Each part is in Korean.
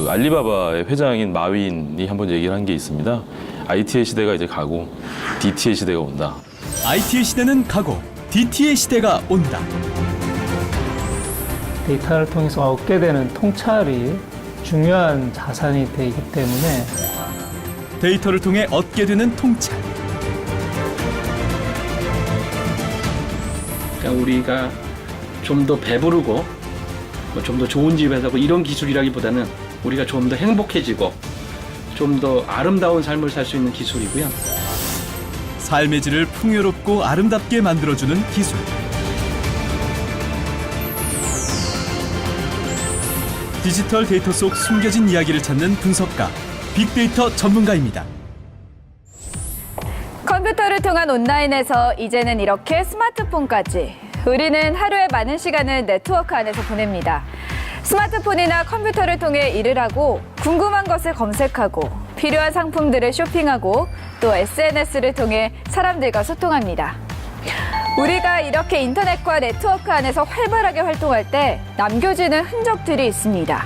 알리바바의 회장인 마윈이 한번 얘기를 한 게 있습니다. IT의 시대가 이제 가고 DT의 시대가 온다. IT의 시대는 가고 DT의 시대가 온다. 데이터를 통해서 얻게 되는 통찰이 중요한 자산이 되기 때문에 데이터를 통해 얻게 되는 통찰. 그러니까 우리가 좀 더 배부르고 좀 더 좋은 집에 사고 이런 기술이라기보다는 우리가 좀 더 행복해지고 좀 더 아름다운 삶을 살 수 있는 기술이고요. 삶의 질을 풍요롭고 아름답게 만들어주는 기술. 디지털 데이터 속 숨겨진 이야기를 찾는 분석가, 빅데이터 전문가입니다. 컴퓨터를 통한 온라인에서 이제는 이렇게 스마트폰까지 우리는 하루에 많은 시간을 네트워크 안에서 보냅니다. 스마트폰이나 컴퓨터를 통해 일을 하고 궁금한 것을 검색하고 필요한 상품들을 쇼핑하고 또 SNS를 통해 사람들과 소통합니다. 우리가 이렇게 인터넷과 네트워크 안에서 활발하게 활동할 때 남겨지는 흔적들이 있습니다.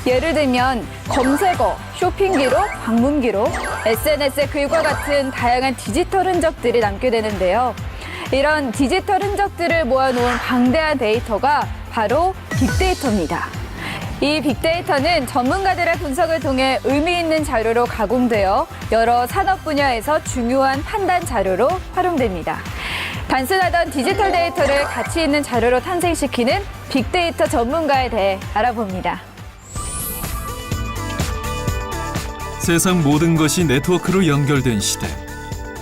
예를 들면 검색어, 쇼핑 기록, 방문 기록, SNS의 글과 같은 다양한 디지털 흔적들이 남게 되는데요. 이런 디지털 흔적들을 모아놓은 방대한 데이터가 바로 빅데이터입니다. 이 빅데이터는 전문가들의 분석을 통해 의미 있는 자료로 가공되어 여러 산업 분야에서 중요한 판단 자료로 활용됩니다. 단순하던 디지털 데이터를 가치 있는 자료로 탄생시키는 빅데이터 전문가에 대해 알아봅니다. 세상 모든 것이 네트워크로 연결된 시대.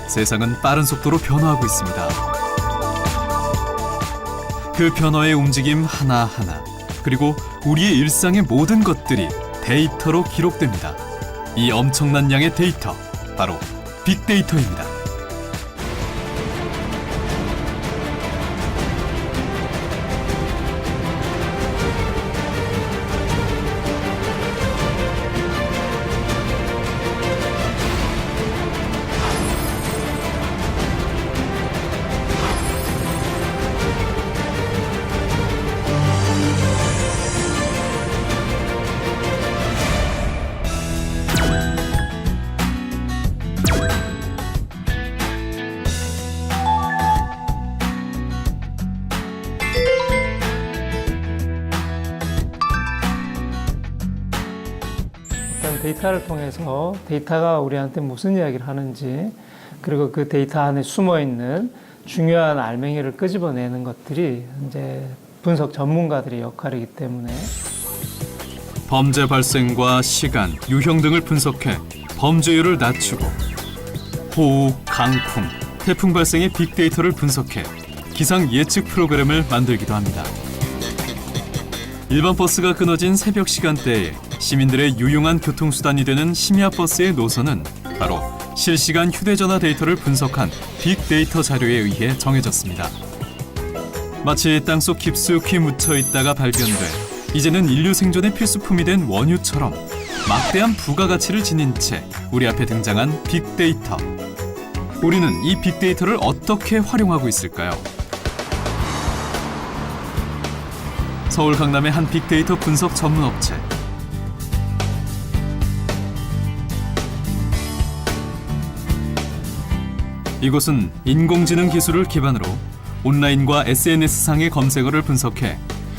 세상은 빠른 속도로 변화하고 있습니다. 그 변화의 움직임 하나하나, 그리고 우리의 일상의 모든 것들이 데이터로 기록됩니다. 이 엄청난 양의 데이터, 바로 빅데이터입니다. 데이터를 통해서 데이터가 우리한테 무슨 이야기를 하는지 그리고 그 데이터 안에 숨어 있는 중요한 알맹이를 끄집어내는 것들이 이제 분석 전문가들의 역할이기 때문에 범죄 발생과 시간, 유형 등을 분석해 범죄율을 낮추고 호우, 강풍, 태풍 발생의 빅데이터를 분석해 기상 예측 프로그램을 만들기도 합니다. 일반 버스가 끊어진 새벽 시간대에 시민들의 유용한 교통수단이 되는 심야버스의 노선은 바로 실시간 휴대전화 데이터를 분석한 빅데이터 자료에 의해 정해졌습니다. 마치 땅속 깊숙이 묻혀있다가 발견돼 이제는 인류 생존의 필수품이 된 원유처럼 막대한 부가가치를 지닌 채 우리 앞에 등장한 빅데이터. 우리는 이 빅데이터를 어떻게 활용하고 있을까요? 서울 강남의 한 빅데이터 분석 전문 업체. 이곳은 인공지능 기술을 기반으로 온라인과 SNS상의 검색어를 분석해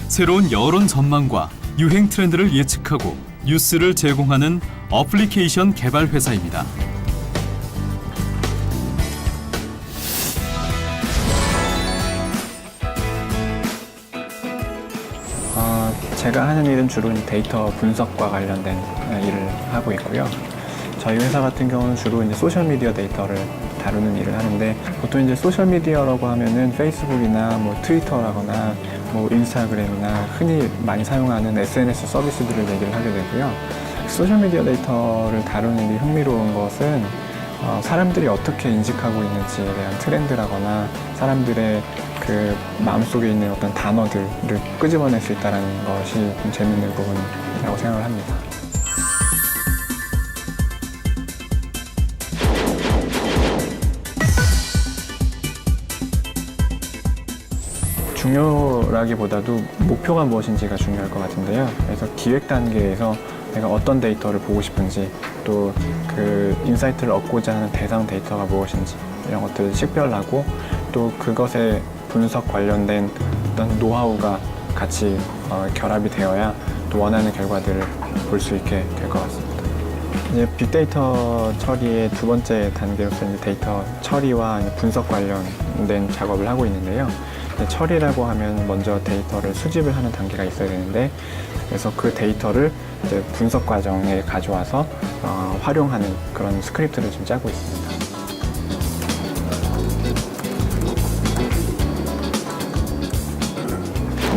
새로운 여론 전망과 유행 트렌드를 예측하고 뉴스를 제공하는 어플리케이션 개발 회사입니다. 제가 하는 일은 주로 데이터 분석과 관련된 일을 하고 있고요. 저희 회사 같은 경우는 주로 소셜미디어 데이터를 다루는 일을 하는데 보통 소셜미디어라고 하면은 페이스북이나 트위터라거나 인스타그램이나 흔히 많이 사용하는 SNS 서비스들을 얘기를 하게 되고요. 소셜미디어 데이터를 다루는 게 흥미로운 것은 사람들이 어떻게 인식하고 있는지에 대한 트렌드라거나 사람들의 그 마음속에 있는 어떤 단어들을 끄집어낼 수 있다는 것이 좀 재밌는 부분이라고 생각을 합니다. 중요라기보다도 목표가 무엇인지가 중요할 것 같은데요. 그래서 기획 단계에서 내가 어떤 데이터를 보고 싶은지, 또 그 인사이트를 얻고자 하는 대상 데이터가 무엇인지 이런 것들을 식별하고, 또 그것에 분석 관련된 어떤 노하우가 같이 결합이 되어야 또 원하는 결과들을 볼 수 있게 될 것 같습니다. 이제 빅데이터 처리의 두 번째 단계로서 이제 데이터 처리와 분석 관련된 작업을 하고 있는데요. 처리라고 하면 먼저 데이터를 수집을 하는 단계가 있어야 되는데, 그래서 그 데이터를 이제 분석 과정에 가져와서 활용하는 그런 스크립트를 좀 짜고 있습니다.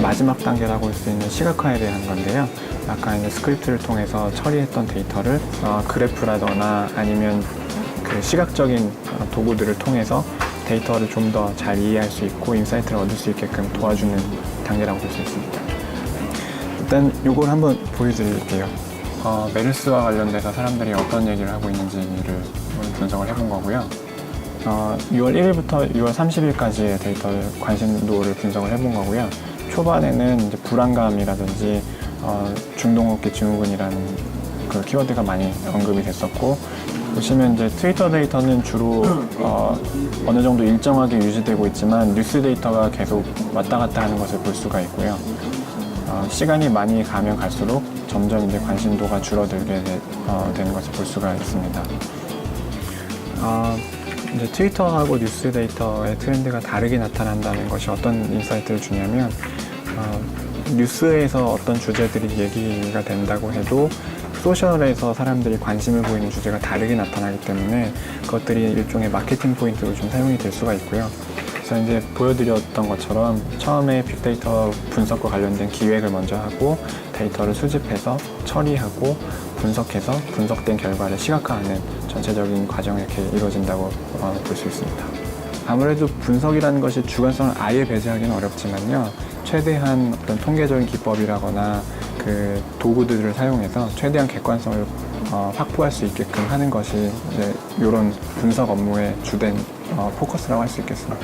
마지막 단계라고 할 수 있는 시각화에 대한 건데요. 아까 이제 스크립트를 통해서 처리했던 데이터를 그래프라거나 아니면 그 시각적인 도구들을 통해서 데이터를 좀 더 잘 이해할 수 있고 인사이트를 얻을 수 있게끔 도와주는 단계라고 볼 수 있습니다. 일단 이걸 한번 보여드릴게요. 메르스와 관련돼서 사람들이 어떤 얘기를 하고 있는지를 분석을 해본 거고요. 6월 1일부터 6월 30일까지의 데이터를 관심도를 분석을 해본 거고요. 초반에는 이제 불안감이라든지 중동호흡기 증후군이라는 그 키워드가 많이 언급이 됐었고, 보시면 이제 트위터 데이터는 주로 어느 정도 일정하게 유지되고 있지만 뉴스 데이터가 계속 왔다 갔다 하는 것을 볼 수가 있고요. 시간이 많이 가면 갈수록 점점 이제 관심도가 줄어들게 되는 것을 볼 수가 있습니다. 이제 트위터하고 뉴스 데이터의 트렌드가 다르게 나타난다는 것이 어떤 인사이트를 주냐면, 뉴스에서 어떤 주제들이 얘기가 된다고 해도 소셜에서 사람들이 관심을 보이는 주제가 다르게 나타나기 때문에 그것들이 일종의 마케팅 포인트로 좀 사용이 될 수가 있고요. 그래서 이제 보여드렸던 것처럼 처음에 빅데이터 분석과 관련된 기획을 먼저 하고 데이터를 수집해서 처리하고 분석해서 분석된 결과를 시각화하는 전체적인 과정이 이렇게 이루어진다고 볼 수 있습니다. 아무래도 분석이라는 것이 주관성을 아예 배제하기는 어렵지만요. 최대한 어떤 통계적인 기법이라거나 그 도구들을 사용해서 최대한 객관성을 확보할 수 있게끔 하는 것이 이제 이런 분석 업무의 주된 포커스라고 할 수 있겠습니다.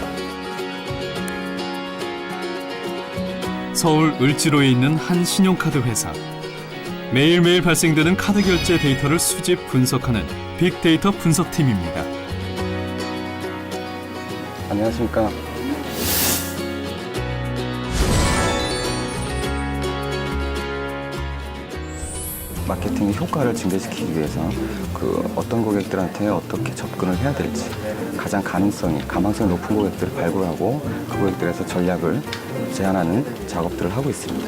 서울 을지로에 있는 한 신용카드 회사. 매일매일 발생되는 카드 결제 데이터를 수집 분석하는 빅데이터 분석팀입니다. 안녕하십니까. 마케팅 효과를 증대시키기 위해서 어떤 고객들한테 어떻게 접근을 해야 될지 가장 가망성이 높은 고객들을 발굴하고 그 고객들에서 전략을 제안하는 작업들을 하고 있습니다.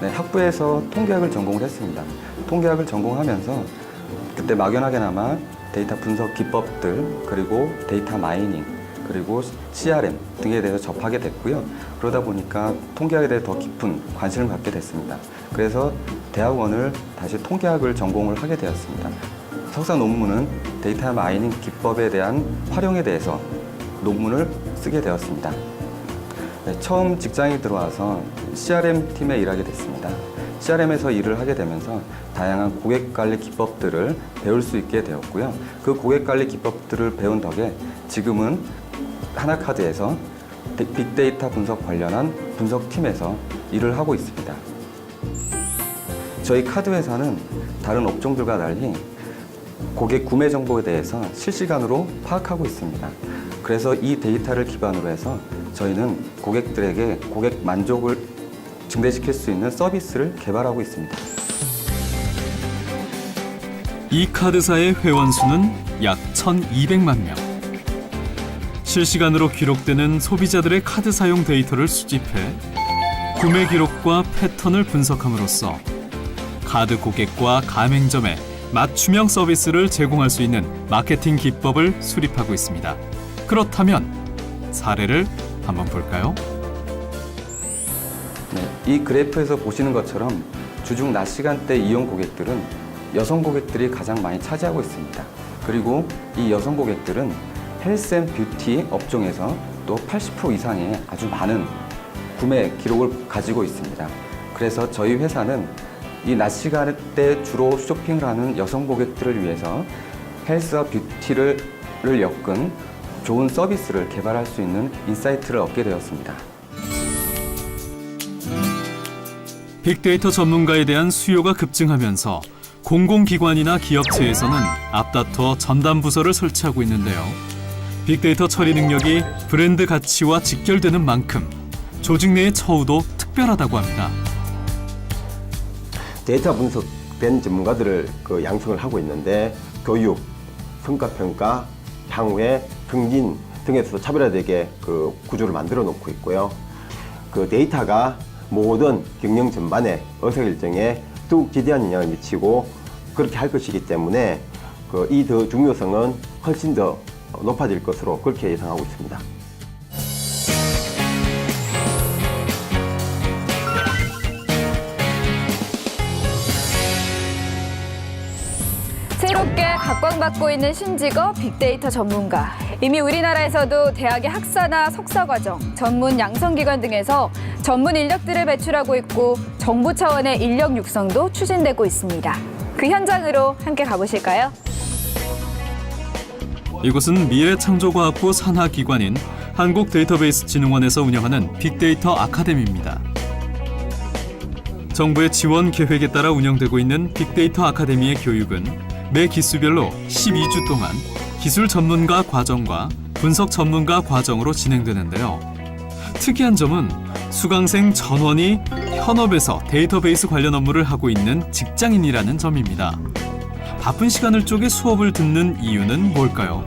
네, 학부에서 통계학을 전공을 했습니다. 통계학을 전공하면서 그때 막연하게나마 데이터 분석 기법들, 그리고 데이터 마이닝, 그리고 CRM 등에 대해서 접하게 됐고요. 그러다 보니까 통계학에 대해 더 깊은 관심을 갖게 됐습니다. 그래서 대학원을 다시 통계학을 전공을 하게 되었습니다. 석사 논문은 데이터 마이닝 기법에 대한 활용에 대해서 논문을 쓰게 되었습니다. 네, 처음 직장에 들어와서 CRM 팀에 일하게 됐습니다. CRM에서 일을 하게 되면서 다양한 고객관리 기법들을 배울 수 있게 되었고요. 그 고객관리 기법들을 배운 덕에 지금은 하나카드에서 빅데이터 분석 관련한 분석팀에서 일을 하고 있습니다. 저희 카드 회사는 다른 업종들과 달리 고객 구매 정보에 대해서 실시간으로 파악하고 있습니다. 그래서 이 데이터를 기반으로 해서 저희는 고객들에게 고객 만족을 증대시킬 수 있는 서비스를 개발하고 있습니다. 이 카드사의 회원 수는 약 1,200만 명. 실시간으로 기록되는 소비자들의 카드 사용 데이터를 수집해 구매 기록과 패턴을 분석함으로써 카드 고객과 가맹점에 맞춤형 서비스를 제공할 수 있는 마케팅 기법을 수립하고 있습니다. 그렇다면 사례를 한번 볼까요? 네, 이 그래프에서 보시는 것처럼 주중 낮 시간대 이용 고객들은 여성 고객들이 가장 많이 차지하고 있습니다. 그리고 이 여성 고객들은 헬스 앤 뷰티 업종에서 기업도 80% 이상의 아주 많은 구매 기록을 가지고 있습니다. 그래서 저희 회사는 이 낮 시간대 주로 쇼핑을 하는 여성 고객들을 위해서 헬스와 뷰티를 엮은 좋은 서비스를 개발할 수 있는 인사이트를 얻게 되었습니다. 빅데이터 전문가에 대한 수요가 급증하면서 공공기관이나 기업체에서는 앞다퉈 전담 부서를 설치하고 있는데요. 빅데이터 처리 능력이 브랜드 가치와 직결되는 만큼 조직 내의 처우도 특별하다고 합니다. 데이터 분석된 전문가들을 양성을 하고 있는데 교육, 성과평가, 향후에 승진 등에서 차별화되게 구조를 만들어 놓고 있고요. 데이터가 모든 경영 전반에 의사결정에 더욱 지대한 영향을 미치고 그렇게 할 것이기 때문에 이 더 중요성은 훨씬 더 높아질 것으로 그렇게 예상하고 있습니다. 새롭게 각광받고 있는 신직업 빅데이터 전문가. 이미 우리나라에서도 대학의 학사나 석사과정, 전문 양성기관 등에서 전문 인력들을 배출하고 있고 정부 차원의 인력 육성도 추진되고 있습니다. 그 현장으로 함께 가보실까요? 이곳은 미래창조과학부 산하기관인 한국데이터베이스진흥원에서 운영하는 빅데이터 아카데미입니다. 정부의 지원 계획에 따라 운영되고 있는 빅데이터 아카데미의 교육은 매 기수별로 12주 동안 기술 전문가 과정과 분석 전문가 과정으로 진행되는데요. 특이한 점은 수강생 전원이 현업에서 데이터베이스 관련 업무를 하고 있는 직장인이라는 점입니다. 바쁜 시간을 쪼개 수업을 듣는 이유는 뭘까요?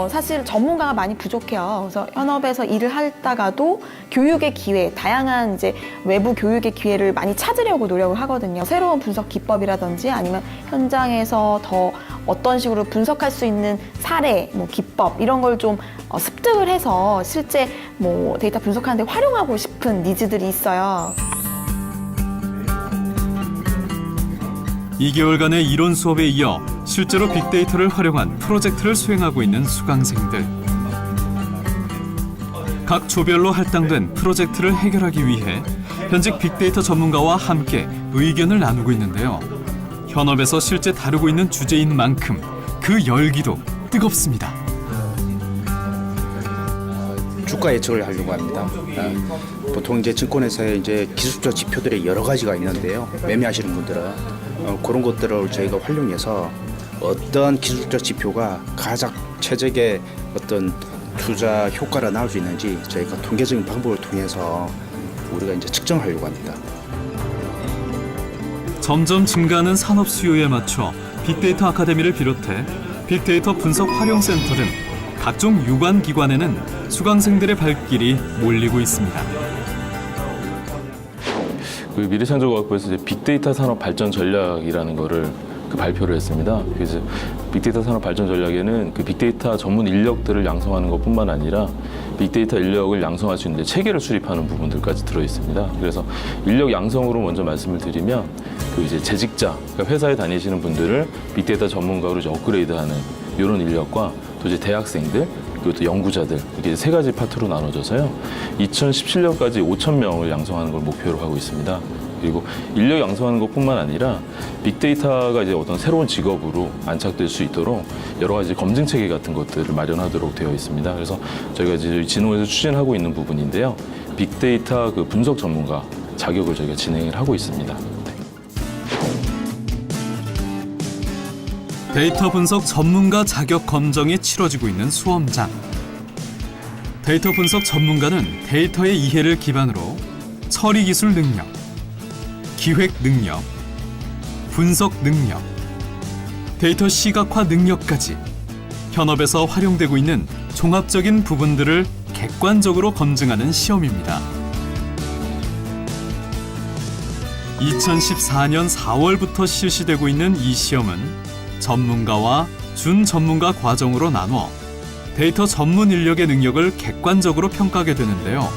사실 전문가가 많이 부족해요. 그래서 현업에서 일을 하다가도 교육의 기회, 다양한 이제 외부 교육의 기회를 많이 찾으려고 노력을 하거든요. 새로운 분석 기법이라든지 아니면 현장에서 더 어떤 식으로 분석할 수 있는 사례, 기법 이런 걸 좀 습득을 해서 실제 데이터 분석하는 데 활용하고 싶은 니즈들이 있어요. 2개월간의 이론 수업에 이어 실제로 빅데이터를 활용한 프로젝트를 수행하고 있는 수강생들. 각 조별로 할당된 프로젝트를 해결하기 위해 현직 빅데이터 전문가와 함께 의견을 나누고 있는데요. 현업에서 실제 다루고 있는 주제인 만큼 그 열기도 뜨겁습니다. 주가 예측을 하려고 합니다. 보통 이제 증권회사에 이제 기술적 지표들이 여러 가지가 있는데요. 매매하시는 분들은 그런 것들을 저희가 활용해서 어떤 기술적 지표가 가장 최적의 어떤 투자 효과를 낳을 수 있는지 저희가 통계적인 방법을 통해서 우리가 이제 측정하려고 합니다. 점점 증가하는 산업 수요에 맞춰 빅데이터 아카데미를 비롯해 빅데이터 분석 활용센터 등 각종 유관 기관에는 수강생들의 발길이 몰리고 있습니다. 그 미래창조과학부에서 이제 빅데이터 산업 발전 전략이라는 거를 발표를 했습니다. 그래서 빅데이터 산업 발전 전략에는 그 빅데이터 전문 인력들을 양성하는 것뿐만 아니라 빅데이터 인력을 양성할 수 있는 체계를 수립하는 부분들까지 들어 있습니다. 그래서 인력 양성으로 먼저 말씀을 드리면 그 이제 재직자, 그러니까 회사에 다니시는 분들을 빅데이터 전문가로 이제 업그레이드하는 이런 인력과 또 이제 대학생들, 그리고 또 연구자들 이렇게 세 가지 파트로 나눠져서요. 2017년까지 5,000명을 양성하는 걸 목표로 하고 있습니다. 그리고 인력 양성하는 것뿐만 아니라 빅데이터가 이제 어떤 새로운 직업으로 안착될 수 있도록 여러 가지 검증 체계 같은 것들을 마련하도록 되어 있습니다. 그래서 저희가 이제 진흥원에서 추진하고 있는 부분인데요. 빅데이터 그 분석 전문가 자격을 저희가 진행을 하고 있습니다. 데이터 분석 전문가 자격 검정이 치러지고 있는 수험장. 데이터 분석 전문가는 데이터의 이해를 기반으로 처리 기술 능력, 기획 능력, 분석 능력, 데이터 시각화 능력까지 현업에서 활용되고 있는 종합적인 부분들을 객관적으로 검증하는 시험입니다. 2014년 4월부터 실시되고 있는 이 시험은 전문가와 준전문가 과정으로 나눠 데이터 전문 인력의 능력을 객관적으로 평가하게 되는데요.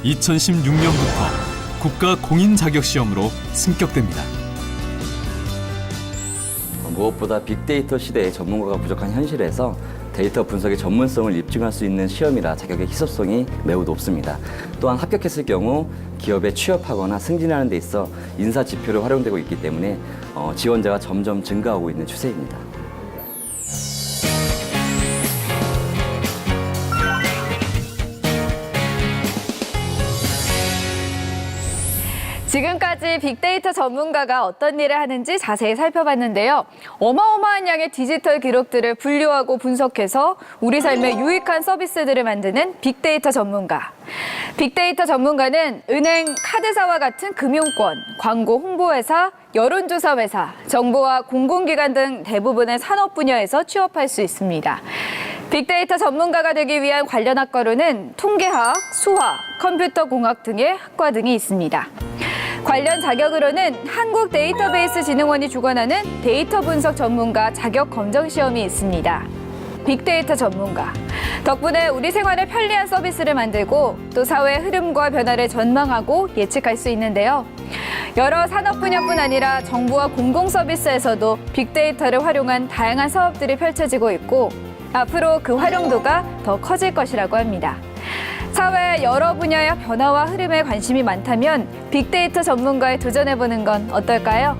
2016년부터 국가 공인 자격 시험으로 승격됩니다. 무엇보다 빅데이터 시대의 전문가가 부족한 현실에서 데이터 분석의 전문성을 입증할 수 있는 시험이라 자격의 희소성이 매우 높습니다. 또한 합격했을 경우 기업에 취업하거나 승진하는 데 있어 인사 지표로 활용되고 있기 때문에 지원자가 점점 증가하고 있는 추세입니다. 지금까지 빅데이터 전문가가 어떤 일을 하는지 자세히 살펴봤는데요. 어마어마한 양의 디지털 기록들을 분류하고 분석해서 우리 삶에 유익한 서비스들을 만드는 빅데이터 전문가. 빅데이터 전문가는 은행, 카드사와 같은 금융권, 광고 홍보회사, 여론조사 회사, 정부와 공공기관 등 대부분의 산업 분야에서 취업할 수 있습니다. 빅데이터 전문가가 되기 위한 관련 학과로는 통계학, 수학, 컴퓨터공학 등의 학과 등이 있습니다. 관련 자격으로는 한국데이터베이스진흥원이 주관하는 데이터 분석 전문가 자격 검정 시험이 있습니다. 빅데이터 전문가. 덕분에 우리 생활에 편리한 서비스를 만들고 또 사회의 흐름과 변화를 전망하고 예측할 수 있는데요. 여러 산업 분야뿐 아니라 정부와 공공 서비스에서도 빅데이터를 활용한 다양한 사업들이 펼쳐지고 있고 앞으로 그 활용도가 더 커질 것이라고 합니다. 사회의 여러 분야의 변화와 흐름에 관심이 많다면 빅데이터 전문가에 도전해보는 건 어떨까요?